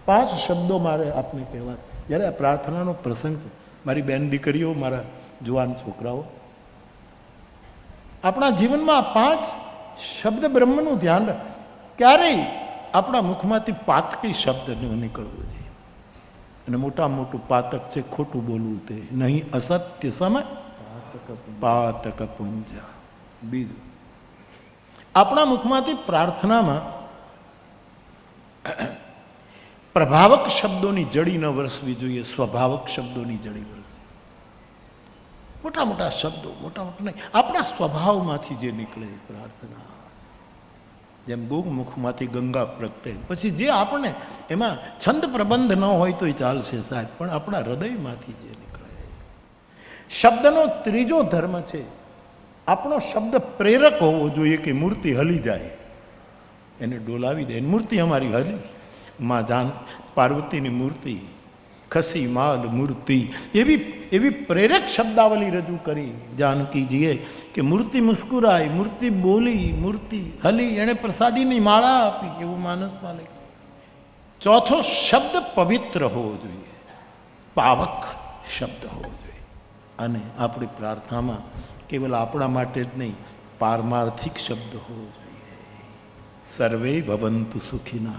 5 શબ્દો મારે આપને કહેવા. જ્યારે આ પ્રાર્થનાનો પ્રસંગ છે, મારી બેન દીકરીઓ, મારા જુવાન છોકરાઓ, આપણા જીવનમાં 5 શબ્દ બ્રહ્મનું ધ્યાન રાખ. ક્યારેય આપણા મુખમાંથી પાતકી શબ્દ ન નીકળવો જોઈએ. અને મોટામાં મોટું પાતક છે ખોટું બોલવું. તે નહીં અસત્ય સમય પાતક પુંજા. બીજું, આપણા મુખમાંથી પ્રાર્થનામાં પ્રભાવક શબ્દોની જડી ન વરસવી જોઈએ, સ્વભાવક શબ્દોની જડી વરસવી. મોટા મોટા શબ્દો, મોટા મોટા નહીં, આપણા સ્વભાવમાંથી જે નીકળે પ્રાર્થના. જેમ ગોમુખમાંથી ગંગા પ્રગટે, પછી જે આપણે એમાં છંદ પ્રબંધ ન હોય તોય ચાલશે સાહેબ, પણ આપણા હૃદયમાંથી જે નીકળે. શબ્દનો ત્રીજો ધર્મ છે, આપણો શબ્દ પ્રેરક હોવો જોઈએ કે મૂર્તિ હલી જાય, એને ડોલાવી દે. મૂર્તિ અમારી હલી, માં જાન પાર્વતીની મૂર્તિ, ખસી માલ મૂર્તિ, એવી પ્રેરક શબ્દાવલી રજૂ કરી જાનકીજીએ કે મૂર્તિ મુસ્કુરાઈ, મૂર્તિ બોલી, મૂર્તિ હલી, એણે પ્રસાદીની માળા આપી, એવું માનસમાં લખ્યું. ચોથો શબ્દ પવિત્ર હોવો જોઈએ, પાવક શબ્દ હોવો જોઈએ. અને આપણી પ્રાર્થનામાં કેવલ આપણા માટે જ નહીં, પારમાર્થિક શબ્દ હોવો જોઈએ. સર્વે ભવંતુ સુખિનઃ.